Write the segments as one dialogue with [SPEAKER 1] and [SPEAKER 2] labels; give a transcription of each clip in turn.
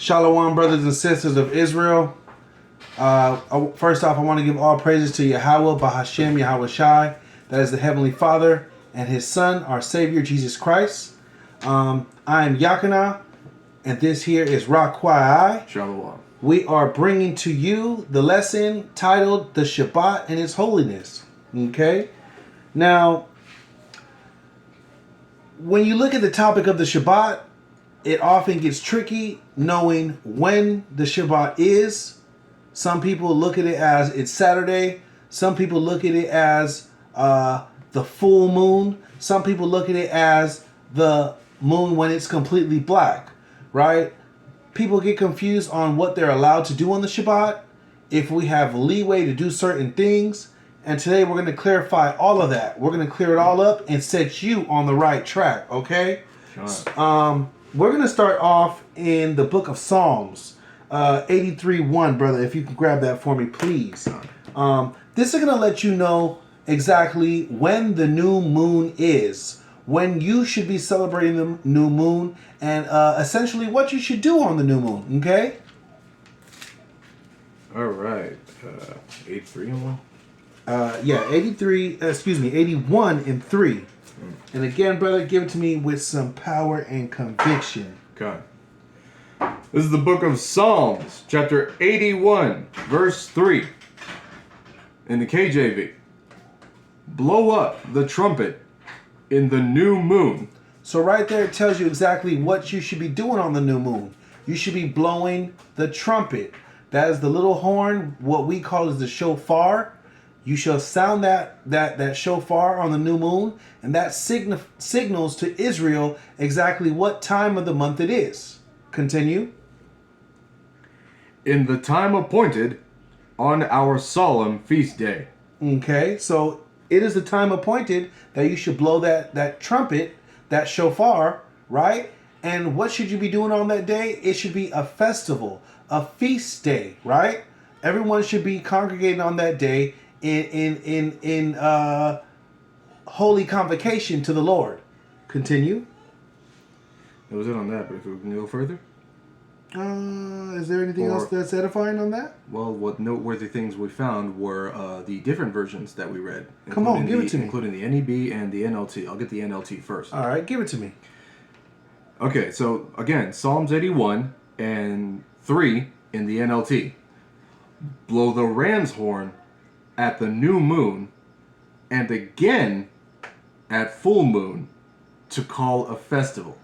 [SPEAKER 1] Shalom, brothers and sisters of Israel. First off, I want to give all praises to Yahweh, Bahashem, Yahweh Shai. That is the Heavenly Father and His Son, our Savior, Jesus Christ. I am Yakana, and this here is Rakwai.
[SPEAKER 2] Shalom.
[SPEAKER 1] We are bringing to you the lesson titled The Shabbat and Its Holiness. Okay? Now, when you look at the topic of the Shabbat, it often gets tricky knowing when the Shabbat is. Some people look at it as it's Saturday. Some people look at it as the full moon. Some people look at it as the moon when it's completely black, right? People get confused on what they're allowed to do on the Shabbat, if we have leeway to do certain things. And today we're going to clarify all of that. We're going to clear it all up and set you on the right track, okay?
[SPEAKER 2] Sure.
[SPEAKER 1] We're going to start off in the book of Psalms, 83:1, brother. If you can grab that for me, please. This is going to let you know exactly when the new moon is, when you should be celebrating the new moon, and essentially what you should do on the new moon, okay?
[SPEAKER 2] All right. 83 and 1?
[SPEAKER 1] 81 and 3. And again, brother, give it to me with some power and conviction.
[SPEAKER 2] Okay. This is the book of Psalms, chapter 81, verse 3. In the KJV. Blow up the trumpet in the new moon.
[SPEAKER 1] So right there, it tells you exactly what you should be doing on the new moon. You should be blowing the trumpet. That is the little horn, what we call is the shofar. You shall sound that shofar on the new moon, and that signals to Israel exactly what time of the month it is. Continue.
[SPEAKER 2] In the time appointed on our solemn feast day.
[SPEAKER 1] Okay, so it is the time appointed that you should blow that trumpet, that shofar, right? And what should you be doing on that day? It should be a festival, a feast day, right? Everyone should be congregating on that day in holy convocation to the Lord. Continue.
[SPEAKER 2] That was it on that, but if we can go further?
[SPEAKER 1] Is there anything else that's edifying on that?
[SPEAKER 2] Well, what noteworthy things we found were the different versions that we read.
[SPEAKER 1] Come on, give it to me.
[SPEAKER 2] Including the NEB and the NLT. I'll get the NLT first.
[SPEAKER 1] All right, give it to me.
[SPEAKER 2] Okay, so again, Psalms 81 and 3 in the NLT. Blow the ram's horn at the new moon and again at full moon to call a festival.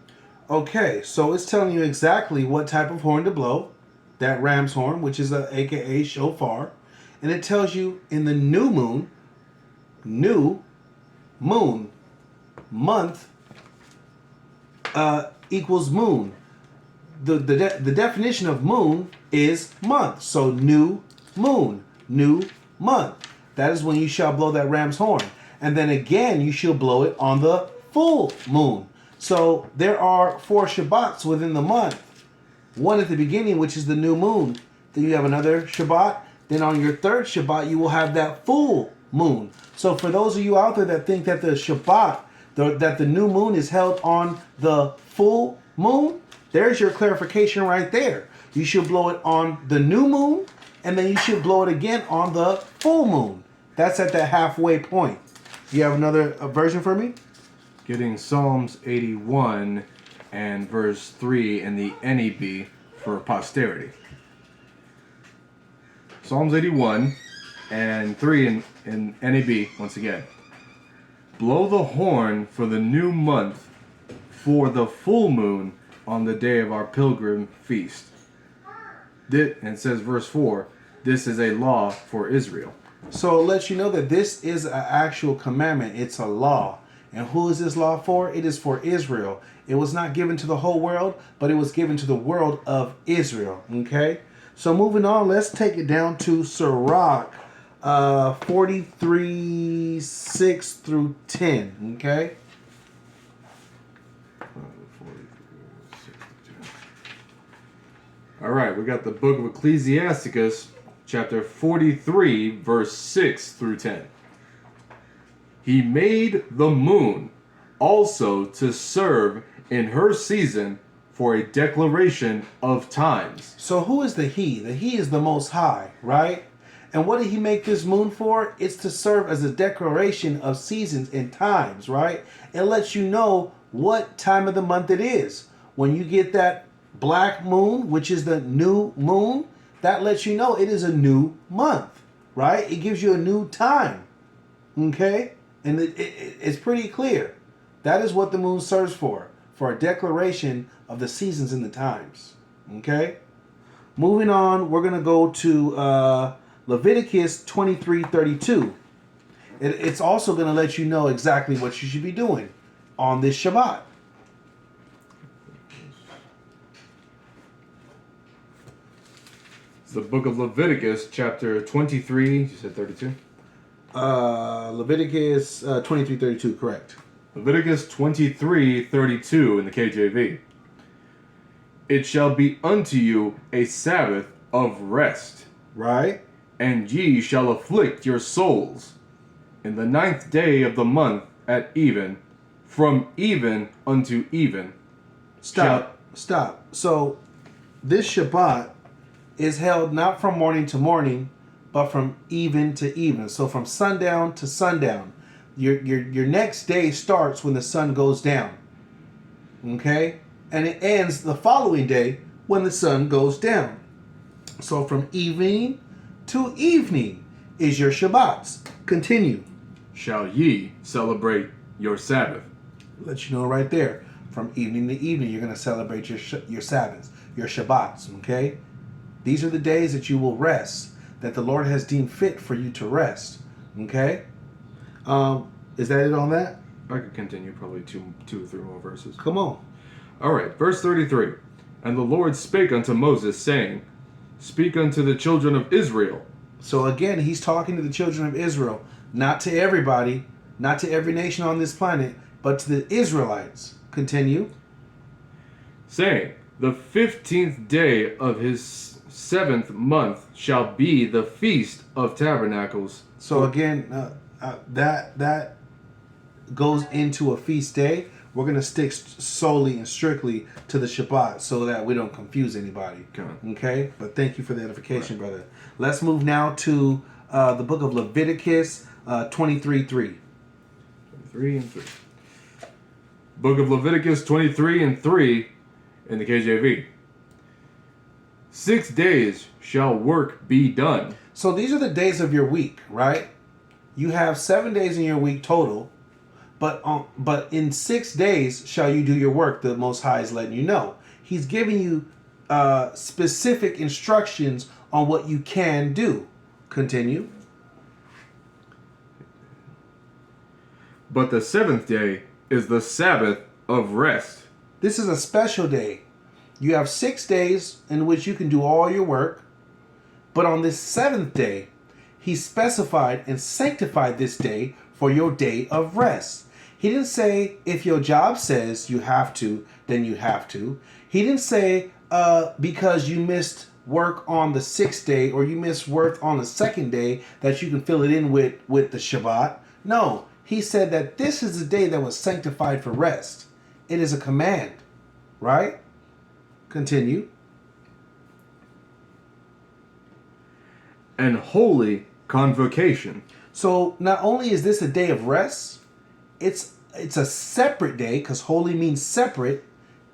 [SPEAKER 1] Okay, so it's telling you exactly what type of horn to blow, that ram's horn, which is a aka shofar, and it tells you in the new moon, month equals moon. The definition of moon is month, so new moon, new month. That is when you shall blow that ram's horn, and then again you shall blow it on the full moon. So there are 4 Shabbats within the month. One at the beginning, which is the new moon. Then you have another Shabbat. Then on your 3rd Shabbat, you will have that full moon. So for those of you out there that think that the Shabbat, that the new moon is held on the full moon, there's your clarification right there. You should blow it on the new moon, and then you should blow it again on the full moon. That's at that halfway point. You have another version for me?
[SPEAKER 2] Getting Psalms 81 and verse 3 in the NEB for posterity. Psalms 81 and 3 in NEB, once again. Blow the horn for the new month, for the full moon on the day of our pilgrim feast. And it says verse 4, this is a law for Israel.
[SPEAKER 1] So it lets you know that this is an actual commandment. It's a law. And who is this law for? It is for Israel. It was not given to the whole world, but it was given to the world of Israel. Okay? So moving on, let's take it down to Sirach 43, 6 through 10. Okay?
[SPEAKER 2] All right, we got the book of Ecclesiasticus, chapter 43, verse 6 through 10. He made the moon also to serve in her season for a declaration of times.
[SPEAKER 1] So who is the He? The He is the Most High, right? And what did He make this moon for? It's to serve as a declaration of seasons and times, right? It lets you know what time of the month it is. When you get that black moon, which is the new moon, that lets you know it is a new month, right? It gives you a new time, okay? And it's pretty clear. That is what the moon serves for a declaration of the seasons and the times, okay? Moving on, we're going to go to Leviticus 23:32. It's also going to let you know exactly what you should be doing on this Shabbat.
[SPEAKER 2] It's the book of Leviticus, chapter 23. You said 32?
[SPEAKER 1] Leviticus 23:32, correct.
[SPEAKER 2] Leviticus 23:32 in the KJV. It shall be unto you a Sabbath of rest,
[SPEAKER 1] Right?
[SPEAKER 2] and ye shall afflict your souls in the 9th day of the month at even, from even unto even.
[SPEAKER 1] Stop. So this Shabbat is held not from morning to morning, but from even to even. So from sundown to sundown. Your next day starts when the sun goes down. Okay? And it ends the following day when the sun goes down. So from evening to evening is your Shabbats. Continue.
[SPEAKER 2] Shall ye celebrate your Sabbath.
[SPEAKER 1] Let you know right there. From evening to evening, you're going to celebrate your Sabbaths, your Shabbats, okay? These are the days that you will rest, that the Lord has deemed fit for you to rest, okay? Is that it on that?
[SPEAKER 2] I could continue probably two or three more verses.
[SPEAKER 1] Come on.
[SPEAKER 2] All right, verse 33. And the Lord spake unto Moses, saying, Speak unto the children of Israel.
[SPEAKER 1] So again, he's talking to the children of Israel, not to everybody, not to every nation on this planet, but to the Israelites. Continue.
[SPEAKER 2] Saying, The 15th day of his 7th month shall be the feast of tabernacles.
[SPEAKER 1] So again, that goes into a feast day. We're going to stick solely and strictly to the Shabbat so that we don't confuse anybody. Okay? But thank you for the edification, brother. Let's move now to the book of Leviticus 23:3.
[SPEAKER 2] 23 and 3. Book of Leviticus 23 and 3 in the KJV. 6 days shall work be done.
[SPEAKER 1] So these are the days of your week, right? You have 7 days in your week total, but in 6 days shall you do your work. The Most High is letting you know. He's giving you specific instructions on what you can do. Continue.
[SPEAKER 2] But the 7th day is the Sabbath of rest.
[SPEAKER 1] This is a special day. You have 6 days in which you can do all your work, but on this 7th day, he specified and sanctified this day for your day of rest. He didn't say if your job says you have to, then you have to. He didn't say because you missed work on the 6th day or you missed work on the 2nd day that you can fill it in with the Shabbat. No, he said that this is the day that was sanctified for rest. It is a command, right? Continue.
[SPEAKER 2] And holy convocation.
[SPEAKER 1] So not only is this a day of rest, it's a separate day, because holy means separate,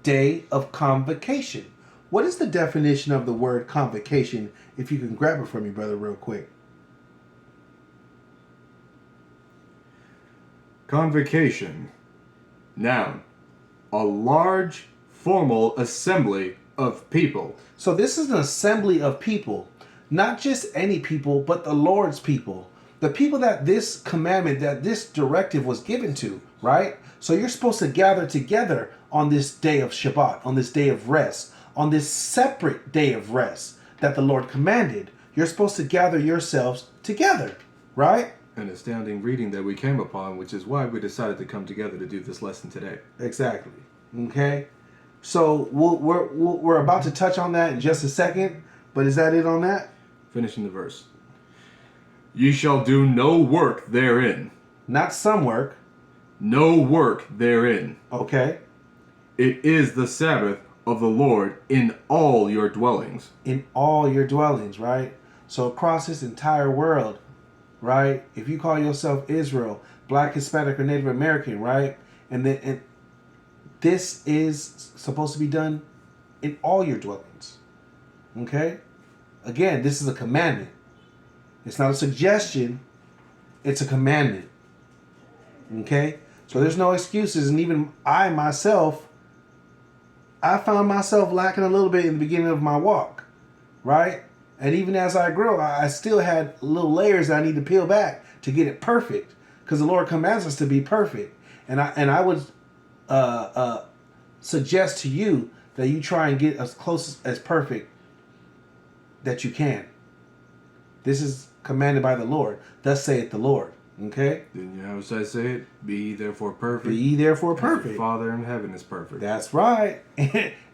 [SPEAKER 1] day of convocation. What is the definition of the word convocation? If you can grab it for me, brother, real quick.
[SPEAKER 2] Convocation. Noun. A large, formal assembly of people.
[SPEAKER 1] So this is an assembly of people. Not just any people, but the Lord's people. The people that this commandment, that this directive was given to, right? So you're supposed to gather together on this day of Shabbat, on this day of rest, on this separate day of rest that the Lord commanded. You're supposed to gather yourselves together, right?
[SPEAKER 2] An astounding reading that we came upon, which is why we decided to come together to do this lesson today.
[SPEAKER 1] Exactly. Okay. So we're about to touch on that in just a second, but is that it on that?
[SPEAKER 2] Finishing the verse. Ye shall do no work therein.
[SPEAKER 1] Not some work.
[SPEAKER 2] No work therein.
[SPEAKER 1] Okay.
[SPEAKER 2] It is the Sabbath of the Lord in all your dwellings.
[SPEAKER 1] In all your dwellings, right? So across this entire world, right? If you call yourself Israel, Black, Hispanic, or Native American, right? And this is supposed to be done in all your dwellings. Okay? Again, this is a commandment. It's not a suggestion. It's a commandment. Okay? So there's no excuses. And even I myself, I found myself lacking a little bit in the beginning of my walk. Right? And even as I grow, I still had little layers that I need to peel back to get it perfect. Because the Lord commands us to be perfect. And I would suggest to you that you try and get as close as perfect that you can. This is commanded by the Lord. Thus saith the Lord. Okay?
[SPEAKER 2] Didn't you have us say it? Be ye therefore perfect.
[SPEAKER 1] Be ye therefore
[SPEAKER 2] as your
[SPEAKER 1] perfect.
[SPEAKER 2] Father in heaven is perfect.
[SPEAKER 1] That's right.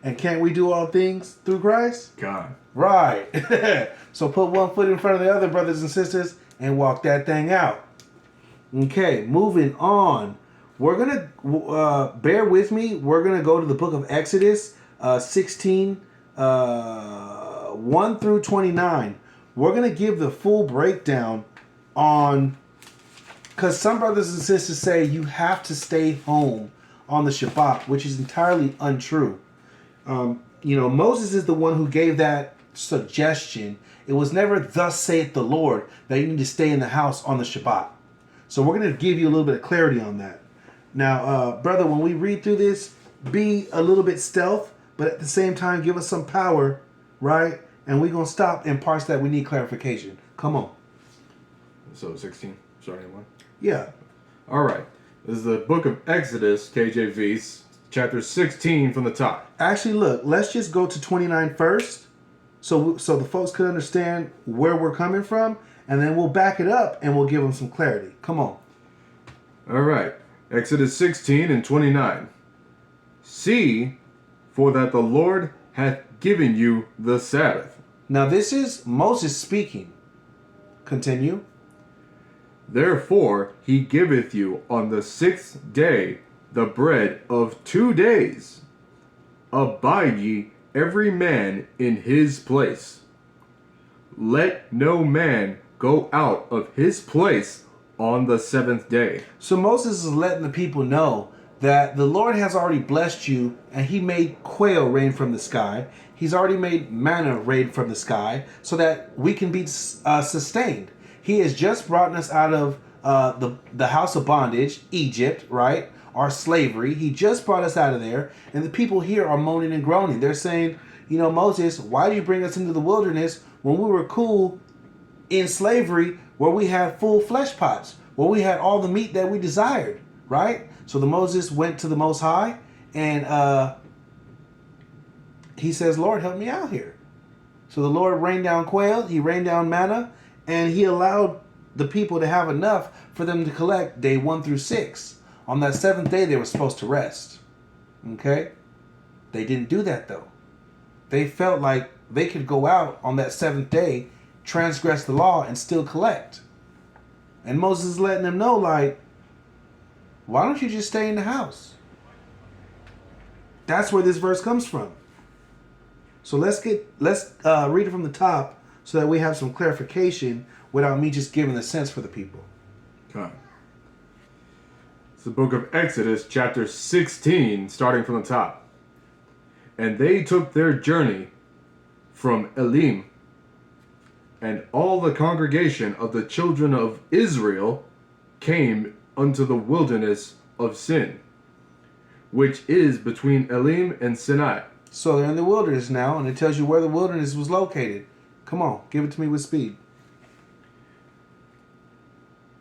[SPEAKER 1] And can't we do all things through Christ?
[SPEAKER 2] God.
[SPEAKER 1] Right. So put one foot in front of the other, brothers and sisters, and walk that thing out. Okay, moving on. We're going to, bear with me, we're going to go to the book of Exodus 16, 1 through 29. We're going to give the full breakdown on, because some brothers and sisters say you have to stay home on the Shabbat, which is entirely untrue. Moses is the one who gave that suggestion. It was never thus saith the Lord that you need to stay in the house on the Shabbat. So we're going to give you a little bit of clarity on that. Now, brother, when we read through this, be a little bit stealth, but at the same time, give us some power, right? And we're going to stop in parts that we need clarification. Come on.
[SPEAKER 2] So 16, starting 1?
[SPEAKER 1] Yeah.
[SPEAKER 2] All right. This is the book of Exodus, KJV, chapter 16 from the top.
[SPEAKER 1] Actually, look, let's just go to 29 first, so the folks could understand where we're coming from, and then we'll back it up and we'll give them some clarity. Come on.
[SPEAKER 2] All right. Exodus 16 and 29. See, for that the Lord hath given you the Sabbath.
[SPEAKER 1] Now this is Moses speaking. Continue.
[SPEAKER 2] Therefore he giveth you on the 6th day the bread of 2 days. Abide ye every man in his place. Let no man go out of his place on the 7th day.
[SPEAKER 1] So Moses is letting the people know that the Lord has already blessed you, and he made quail rain from the sky. He's already made manna rain from the sky so that we can be sustained. He has just brought us out of the house of bondage, Egypt, right? Our slavery. He just brought us out of there. And the people here are moaning and groaning. They're saying, Moses, why did you bring us into the wilderness when we were cool in slavery, where we had full flesh pots, where we had all the meat that we desired, right? So the Moses went to the Most High, and he says, Lord, help me out here. So the Lord rained down quail, he rained down manna, and he allowed the people to have enough for them to collect day 1 through 6. On that 7th day, they were supposed to rest. Okay? They didn't do that, though. They felt like they could go out on that 7th day, transgress the law, and still collect. And Moses is letting them know, like, why don't you just stay in the house? That's where this verse comes from. So let's read it from the top so that we have some clarification without me just giving the sense for the people.
[SPEAKER 2] Okay. It's the book of Exodus, chapter 16, starting from the top. And they took their journey from Elim, and all the congregation of the children of Israel came unto the wilderness of Sin, which is between Elim and Sinai.
[SPEAKER 1] So they're in the wilderness now, and it tells you where the wilderness was located. Come on, give it to me with speed.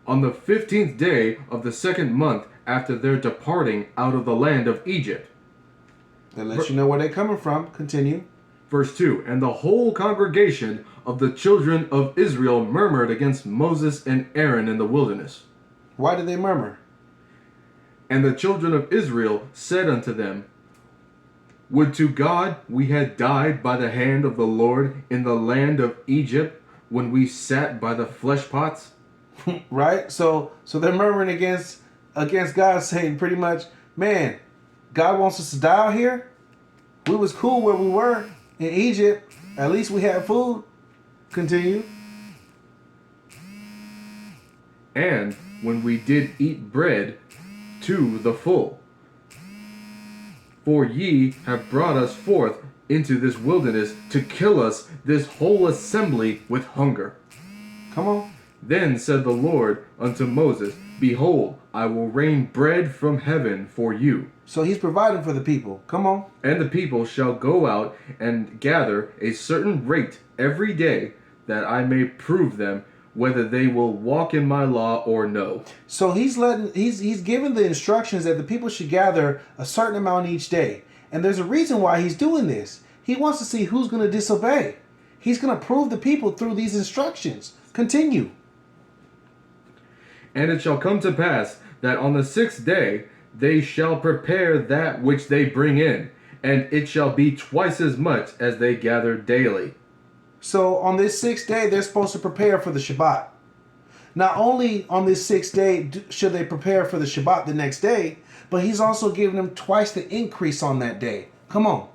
[SPEAKER 2] On the 15th day of the 2nd month after their departing out of the land of Egypt.
[SPEAKER 1] That lets you know where they're coming from. Continue.
[SPEAKER 2] Verse 2, and the whole congregation of the children of Israel murmured against Moses and Aaron in the wilderness.
[SPEAKER 1] Why did they murmur?
[SPEAKER 2] And the children of Israel said unto them, Would to God we had died by the hand of the Lord in the land of Egypt, when we sat by the flesh pots?
[SPEAKER 1] Right? So they're murmuring against God, saying pretty much, man, God wants us to die out here? We was cool where we were in Egypt. At least we had food. Continue.
[SPEAKER 2] And when we did eat bread to the full. For ye have brought us forth into this wilderness to kill us, this whole assembly, with hunger.
[SPEAKER 1] Come on.
[SPEAKER 2] Then said the Lord unto Moses, Behold, I will rain bread from heaven for you.
[SPEAKER 1] So he's providing for the people. Come on.
[SPEAKER 2] And the people shall go out and gather a certain rate every day, that I may prove them whether they will walk in my law or no.
[SPEAKER 1] So he's giving the instructions that the people should gather a certain amount each day. And there's a reason why he's doing this. He wants to see who's going to disobey. He's going to prove the people through these instructions. Continue.
[SPEAKER 2] And it shall come to pass that on the 6th day they shall prepare that which they bring in, and it shall be twice as much as they gather daily.
[SPEAKER 1] So on this 6th day, they're supposed to prepare for the Shabbat. Not only on this 6th day should they prepare for the Shabbat the next day, but he's also giving them twice the increase on that day. Come on.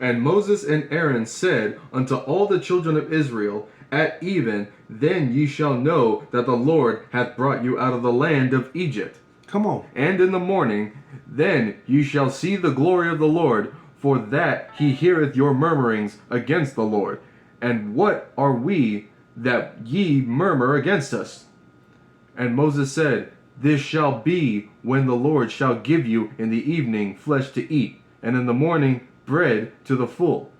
[SPEAKER 2] And Moses and Aaron said unto all the children of Israel, At even, then ye shall know that the Lord hath brought you out of the land of Egypt.
[SPEAKER 1] Come on.
[SPEAKER 2] And in the morning, then ye shall see the glory of the Lord, for that he heareth your murmurings against the Lord. And what are we that ye murmur against us? And Moses said, This shall be when the Lord shall give you in the evening flesh to eat, and in the morning bread to the full.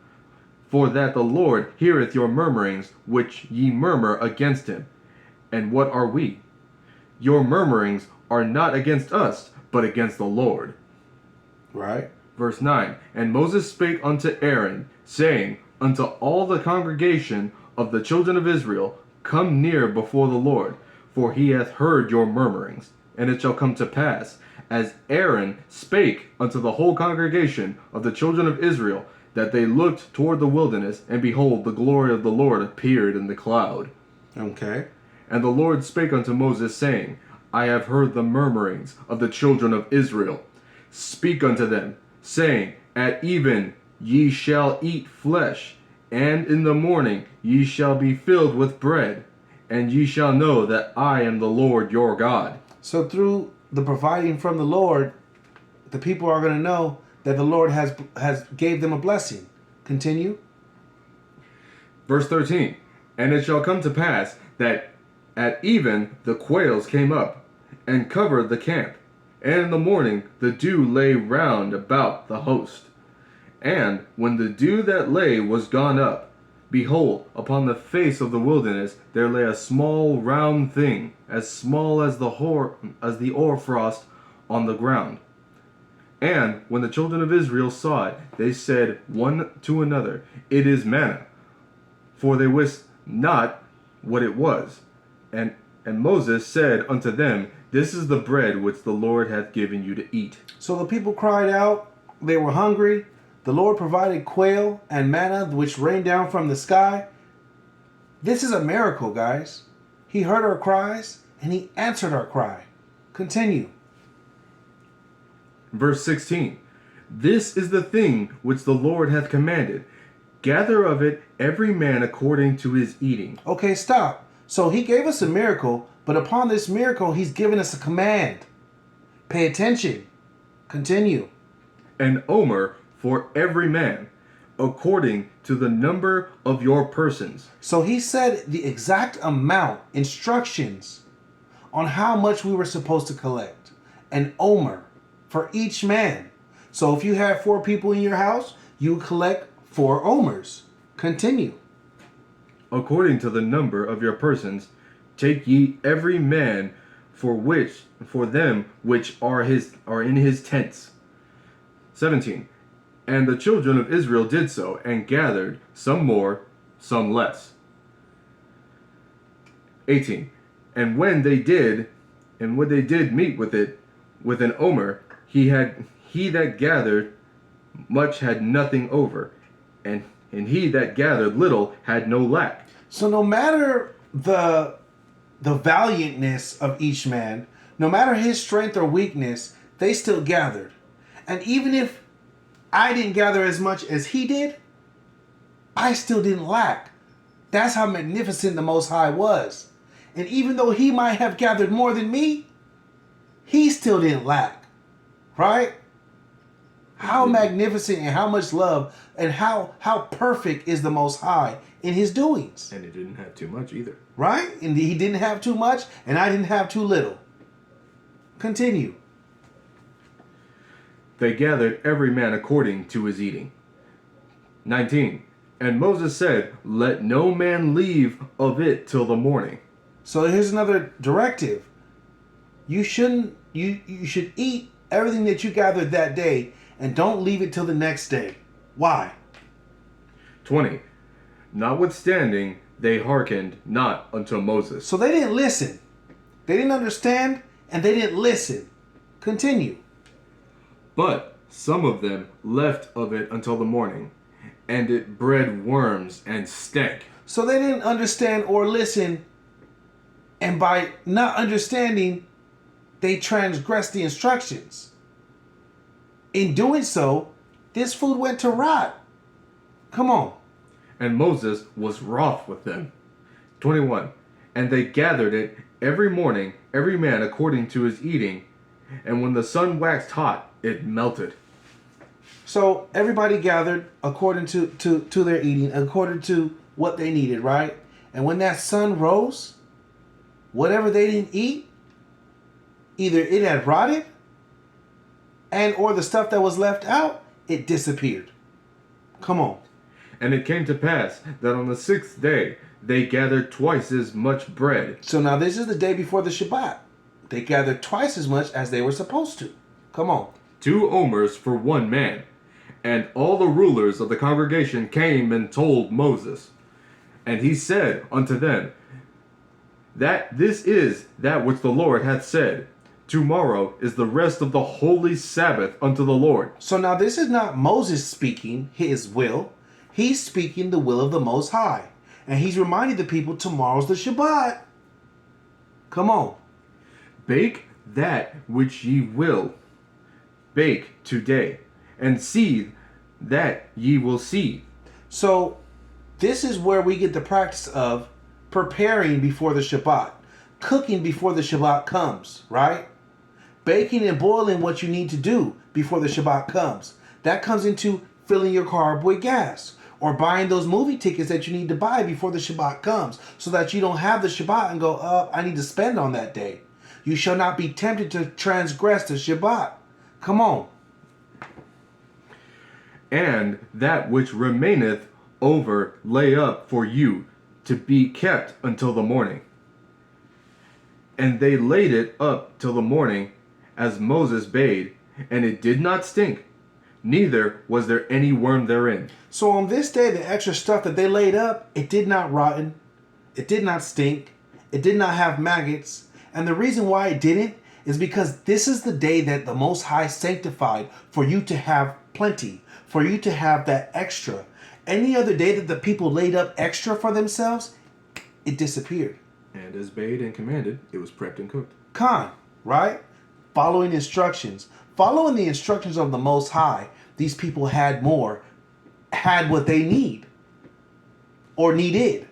[SPEAKER 2] For that the Lord heareth your murmurings, which ye murmur against him. And what are we? Your murmurings are not against us, but against the Lord.
[SPEAKER 1] Right.
[SPEAKER 2] Verse 9, And Moses spake unto Aaron, saying, Unto all the congregation of the children of Israel, Come near before the Lord, for he hath heard your murmurings. And it shall come to pass, as Aaron spake unto the whole congregation of the children of Israel, that they looked toward the wilderness, and behold, the glory of the Lord appeared in the cloud.
[SPEAKER 1] Okay.
[SPEAKER 2] And the Lord spake unto Moses, saying, I have heard the murmurings of the children of Israel. Speak unto them, saying, At even ye shall eat flesh, and in the morning ye shall be filled with bread, and ye shall know that I am the Lord your God.
[SPEAKER 1] So through the providing from the Lord, the people are going to know that the Lord has gave them a blessing. Continue.
[SPEAKER 2] Verse 13, And it shall come to pass that at even the quails came up, and covered the camp, and in the morning the dew lay round about the host. And when the dew that lay was gone up, behold, upon the face of the wilderness there lay a small round thing, as small as the hoarfrost on the ground. And when the children of Israel saw it, they said one to another, It is manna. For they wist not what it was. And Moses said unto them, This is the bread which the Lord hath given you to eat.
[SPEAKER 1] So the people cried out. They were hungry. The Lord provided quail and manna, which rained down from the sky. This is a miracle, guys. He heard our cries, and he answered our cry. Continue.
[SPEAKER 2] Verse 16, This is the thing which the Lord hath commanded. Gather of it every man according to his eating.
[SPEAKER 1] Okay, stop. So he gave us a miracle, but upon this miracle, he's given us a command. Pay attention. Continue.
[SPEAKER 2] An omer for every man, according to the number of your persons.
[SPEAKER 1] So he said the exact amount, instructions on how much we were supposed to collect. An omer for each man. So if you have 4 people in your house, you collect 4 omers. Continue.
[SPEAKER 2] According to the number of your persons, take ye every man for them which are in his tents. 17. And the children of Israel did so, and gathered, some more, some less. 18. And when they did meet with it, with an omer, he that gathered much had nothing over, and he that gathered little had no lack.
[SPEAKER 1] So no matter the valiantness of each man, no matter his strength or weakness, they still gathered. And even if I didn't gather as much as he did, I still didn't lack. That's how magnificent the Most High was. And even though he might have gathered more than me, he still didn't lack. Right? How magnificent and how much love and how perfect is the Most High in his doings.
[SPEAKER 2] And he didn't have too much either.
[SPEAKER 1] Right? And he didn't have too much, and I didn't have too little. Continue.
[SPEAKER 2] They gathered every man according to his eating. 19. And Moses said, let no man leave of it till the morning.
[SPEAKER 1] So here's another directive. You should eat everything that you gathered that day and don't leave it till the next day. Why?
[SPEAKER 2] 20. Notwithstanding, they hearkened not unto Moses.
[SPEAKER 1] So they didn't listen. They didn't understand and they didn't listen. Continue.
[SPEAKER 2] But some of them left of it until the morning, and it bred worms and stank.
[SPEAKER 1] So they didn't understand or listen, and by not understanding, they transgressed the instructions. In doing so, this food went to rot. Come on.
[SPEAKER 2] And Moses was wroth with them. 21. And they gathered it every morning, every man according to his eating, and when the sun waxed hot, it melted.
[SPEAKER 1] So everybody gathered according to their eating, according to what they needed, right? And when that sun rose, whatever they didn't eat, either it had rotted, and or the stuff that was left out, it disappeared. Come on.
[SPEAKER 2] And it came to pass that on the 6th day they gathered twice as much bread.
[SPEAKER 1] So now this is the day before the Shabbat. They gathered twice as much as they were supposed to. Come on.
[SPEAKER 2] 2 omers for 1 man. And all the rulers of the congregation came and told Moses. And he said unto them, that this is that which the Lord hath said. Tomorrow is the rest of the holy Sabbath unto the Lord.
[SPEAKER 1] So now this is not Moses speaking his will. He's speaking the will of the Most High. And he's reminding the people tomorrow's the Shabbat. Come on.
[SPEAKER 2] Bake that which ye will. Bake today. And seethe that ye will seethe.
[SPEAKER 1] So this is where we get the practice of preparing before the Shabbat. Cooking before the Shabbat comes, right? Baking and boiling what you need to do before the Shabbat comes. That comes into filling your car up with gas. Or buying those movie tickets that you need to buy before the Shabbat comes. So that you don't have the Shabbat and go, I need to spend on that day. You shall not be tempted to transgress the Shabbat. Come on.
[SPEAKER 2] And that which remaineth over lay up for you to be kept until the morning. And they laid it up till the morning, as Moses bade, and it did not stink, neither was there any worm therein.
[SPEAKER 1] So on this day, the extra stuff that they laid up, it did not rotten, it did not stink, it did not have maggots. And the reason why it didn't is because this is the day that the Most High sanctified for you to have plenty, for you to have that extra. Any other day that the people laid up extra for themselves, it disappeared.
[SPEAKER 2] And as bade and commanded, it was prepped and cooked.
[SPEAKER 1] Right? Following instructions. Following the instructions of the Most High, these people had more, had what they need or needed.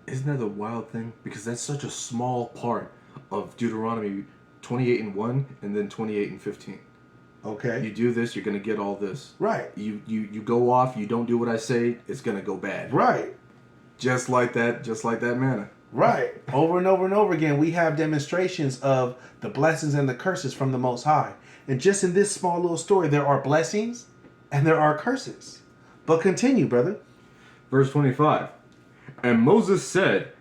[SPEAKER 2] Isn't that a wild thing? Because that's such a small part of Deuteronomy 28:1 and then 28:15.
[SPEAKER 1] Okay.
[SPEAKER 2] You do this, you're going to get all this.
[SPEAKER 1] Right.
[SPEAKER 2] You go off, you don't do what I say, it's going to go bad.
[SPEAKER 1] Right.
[SPEAKER 2] Just like that manna.
[SPEAKER 1] Right. Over and over and over again, we have demonstrations of the blessings and the curses from the Most High. And just in this small little story, there are blessings and there are curses. But continue, brother.
[SPEAKER 2] Verse 25. And Moses said,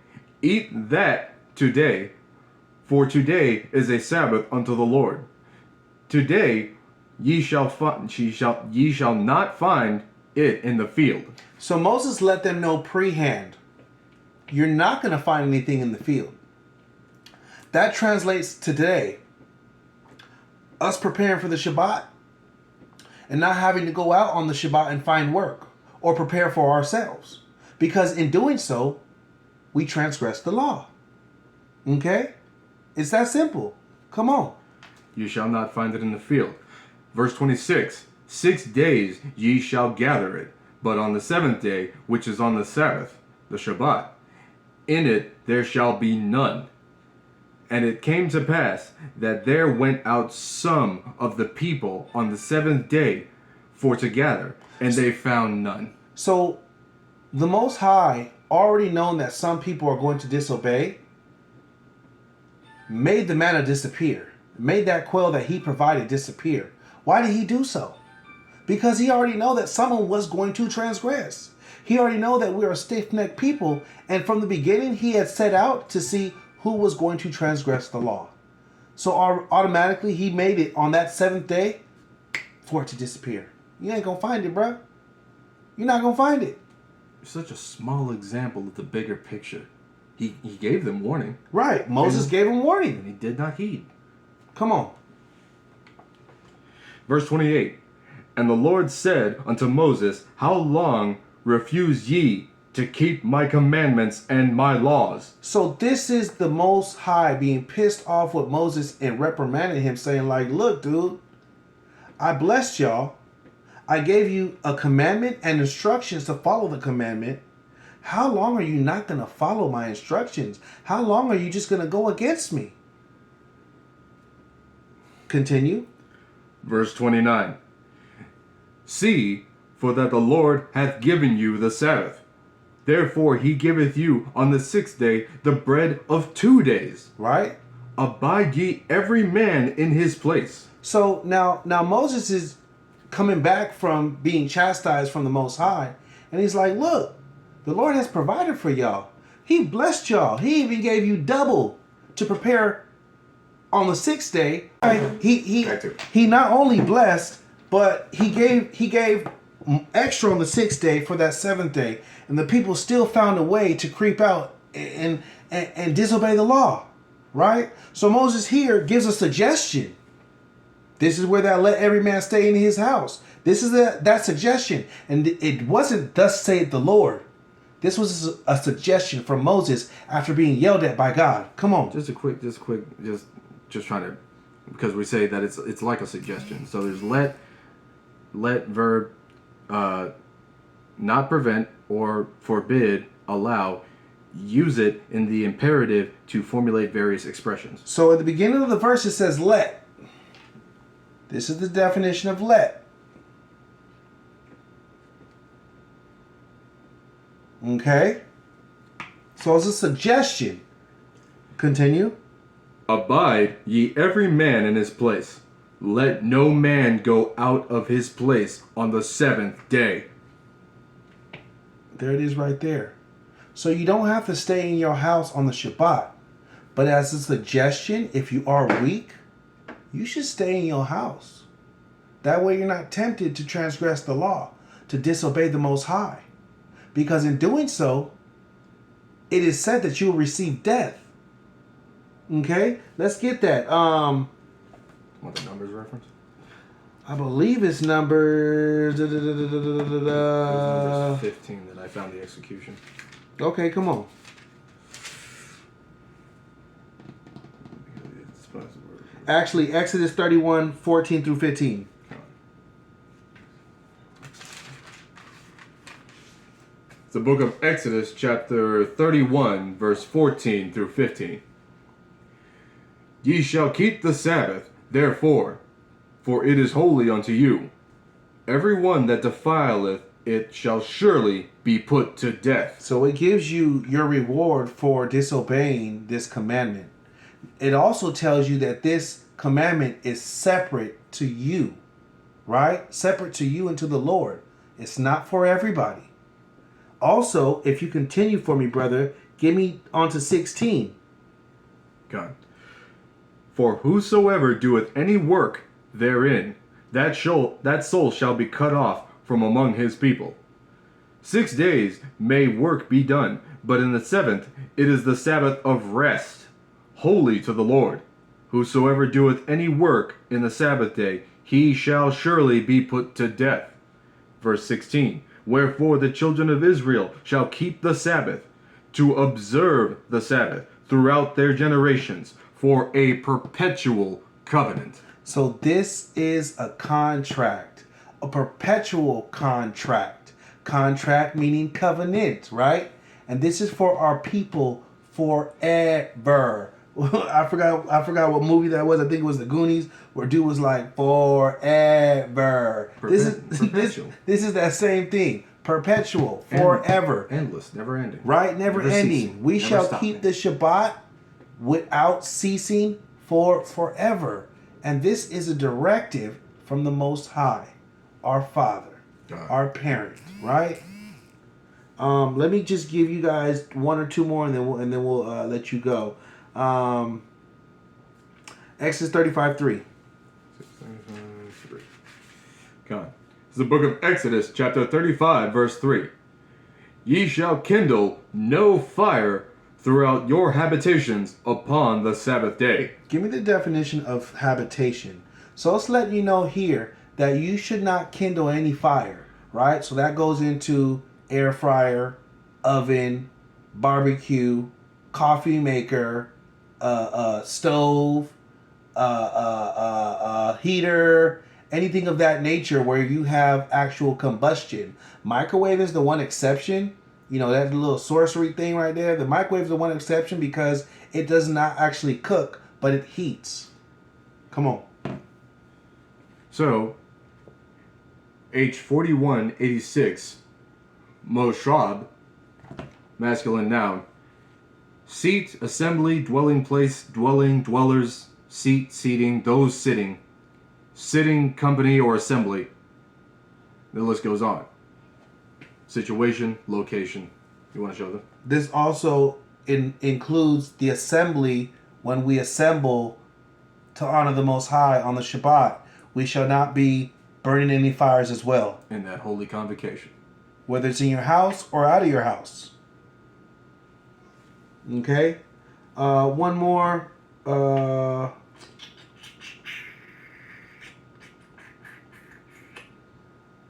[SPEAKER 2] eat that today, for today is a Sabbath unto the Lord. Today ye shall not find it in the field.
[SPEAKER 1] So Moses let them know prehand, you're not going to find anything in the field. That translates to today, us preparing for the Shabbat and not having to go out on the Shabbat and find work or prepare for ourselves. Because in doing so, we transgress the law. Okay? It's that simple. Come on.
[SPEAKER 2] You shall not find it in the field. Verse 26. 6 days ye shall gather it, but on the 7th day, which is on the Sabbath, the Shabbat, in it there shall be none. And it came to pass that there went out some of the people on the 7th day for to gather, and they found none.
[SPEAKER 1] So the Most High, already known that some people are going to disobey, made the manna disappear, made that quail that he provided disappear. Why did he do so? Because he already know that someone was going to transgress. He already know that we are stiff-necked people, and from the beginning he had set out to see who was going to transgress the law. So automatically he made it on that 7th day for it to disappear. You ain't gonna find it, bruh. You're not gonna find it.
[SPEAKER 2] It's such a small example of the bigger picture. He gave them warning.
[SPEAKER 1] Right. Moses gave him warning.
[SPEAKER 2] And he did not heed.
[SPEAKER 1] Come on.
[SPEAKER 2] Verse 28. And the Lord said unto Moses, How long refuse ye to keep my commandments and my laws?
[SPEAKER 1] So this is the Most High being pissed off with Moses and reprimanding him, saying like, look, dude, I blessed y'all. I gave you a commandment and instructions to follow the commandment. How long are you not going to follow my instructions? How long are you just going to go against me? Continue.
[SPEAKER 2] Verse 29. See, for that the Lord hath given you the Sabbath. Therefore he giveth you on the 6th day the bread of 2 days.
[SPEAKER 1] Right?
[SPEAKER 2] Abide ye every man in his place.
[SPEAKER 1] So now Moses is coming back from being chastised from the Most High. And he's like, look, the Lord has provided for y'all. He blessed y'all. He even gave you double to prepare on the 6th day. He not only blessed, but he gave extra on the 6th day for that 7th day. And the people still found a way to creep out and disobey the law. Right? So Moses here gives a suggestion. This is where that let every man stay in his house. This is that suggestion. And it wasn't thus saith the Lord. This was a suggestion from Moses after being yelled at by God. Come on.
[SPEAKER 2] Just trying to, because we say that it's like a suggestion. So there's let verb, not prevent or forbid, allow, use it in the imperative to formulate various expressions.
[SPEAKER 1] So at the beginning of the verse it says let. This is the definition of let. Okay? So it's a suggestion. Continue.
[SPEAKER 2] Abide ye every man in his place. Let no man go out of his place on the 7th day.
[SPEAKER 1] There it is right there. So you don't have to stay in your house on the Shabbat. But as a suggestion, if you are weak, you should stay in your house. That way you're not tempted to transgress the law, to disobey the Most High. Because in doing so, it is said that you will receive death. Okay? Let's get that.
[SPEAKER 2] What the numbers reference?
[SPEAKER 1] I believe it's numbers...
[SPEAKER 2] It was numbers 15 that I found the execution.
[SPEAKER 1] Okay, come on. Actually, Exodus 31, 14 through 15.
[SPEAKER 2] It's the book of Exodus, chapter 31, verse 14 through 15. Ye shall keep the Sabbath, therefore, for it is holy unto you. Every one that defileth it shall surely be put to death.
[SPEAKER 1] So it gives you your reward for disobeying this commandment. It also tells you that this commandment is separate to you, right? Separate to you and to the Lord. It's not for everybody. Also, if you continue for me, brother, give me on to 16.
[SPEAKER 2] God. For whosoever doeth any work therein, that soul shall be cut off from among his people. 6 days may work be done, but in the 7th it is the Sabbath of rest, holy to the Lord. Whosoever doeth any work in the Sabbath day, he shall surely be put to death. Verse 16. Wherefore the children of Israel shall keep the Sabbath, to observe the Sabbath throughout their generations, for a perpetual covenant.
[SPEAKER 1] So this is a contract, a perpetual contract. Contract meaning covenant, right? And this is for our people forever. I forgot what movie that was. I think it was The Goonies, where dude was like forever.
[SPEAKER 2] Perpetual.
[SPEAKER 1] This is that same thing. Perpetual, forever,
[SPEAKER 2] endless, never ending.
[SPEAKER 1] right? Never ending.
[SPEAKER 2] Ceasing,
[SPEAKER 1] We
[SPEAKER 2] never
[SPEAKER 1] shall
[SPEAKER 2] stopping.
[SPEAKER 1] keep the Shabbat without ceasing for forever. And this is a directive from the Most High, our Father, our parent, right? Let me just give you guys one or two more, and then we'll let you go. Exodus 35:3.
[SPEAKER 2] God. This is the book of Exodus, chapter 35, verse 3. Ye shall kindle no fire throughout your habitations upon the Sabbath day.
[SPEAKER 1] Give me the definition of habitation. So it's letting you know here that you should not kindle any fire, right? So that goes into air fryer, oven, barbecue, coffee maker, stove, heater, anything of that nature where you have actual combustion. Microwave is the one exception. You know, that little sorcery thing right there. The microwave is the one exception because it does not actually cook, but it heats. Come on.
[SPEAKER 2] So, H4186, Moshrab, masculine noun. Seat, assembly, dwelling place, dwelling, dwellers, seat, seating, those sitting. Sitting, company, or assembly. The list goes on. Situation, location. You want to show them?
[SPEAKER 1] This also includes the assembly when we assemble to honor the Most High on the Shabbat. We shall not be burning any fires as well.
[SPEAKER 2] In that holy convocation.
[SPEAKER 1] Whether it's in your house or out of your house. Okay? One more.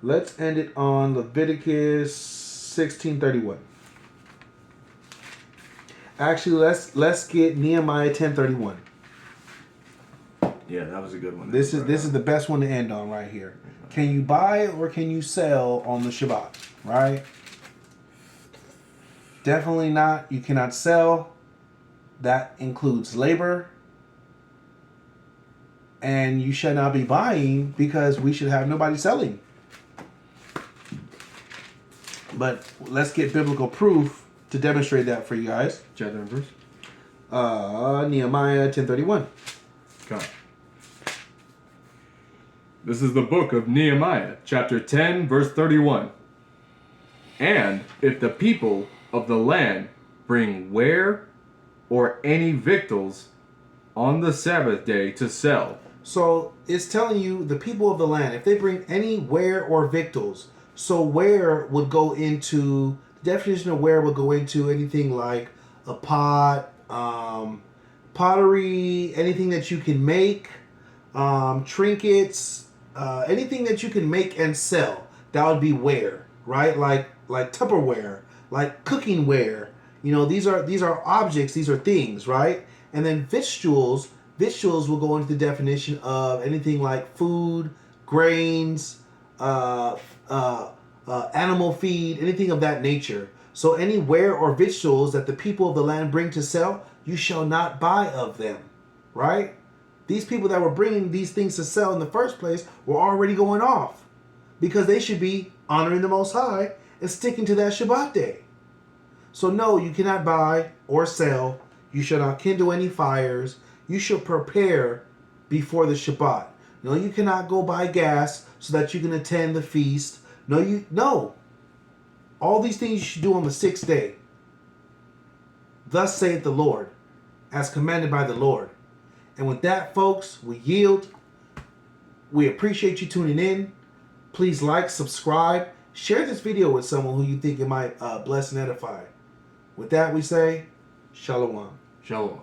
[SPEAKER 1] Let's end it on Leviticus 16:31. Actually, let's get Nehemiah 10:31.
[SPEAKER 2] Yeah, that was a good one.
[SPEAKER 1] This is the best one to end on right here. Can you buy or can you sell on the Shabbat? Right? Definitely not. You cannot sell. That includes labor. And you should not be buying because we should have nobody selling. But let's get biblical proof to demonstrate that for you guys.
[SPEAKER 2] Chapter and verse.
[SPEAKER 1] Nehemiah 10:31.
[SPEAKER 2] God. This is the book of Nehemiah, chapter 10, verse 31. And if the people of the land bring ware or any victuals on the Sabbath day to sell.
[SPEAKER 1] So it's telling you the people of the land, if they bring any ware or victuals, so ware would go into, the definition of ware would go into anything like a pot, pottery, anything that you can make, trinkets, anything that you can make and sell. That would be ware, right? Like Tupperware, like cooking ware. You know, these are objects, these are things, right? And then victuals will go into the definition of anything like food, grains, animal feed, anything of that nature. So any ware or victuals that the people of the land bring to sell, you shall not buy of them, right? These people that were bringing these things to sell in the first place were already going off because they should be honoring the Most High and sticking to that Shabbat day. So no, you cannot buy or sell. You shall not kindle any fires. You shall prepare before the Shabbat. No, you cannot go buy gas so that you can attend the feast. No. All these things you should do on the sixth day. Thus saith the Lord, as commanded by the Lord. And with that, folks, we yield. We appreciate you tuning in. Please like, subscribe, share this video with someone who you think it might bless and edify. With that, we say, Shalom.
[SPEAKER 2] Shalom.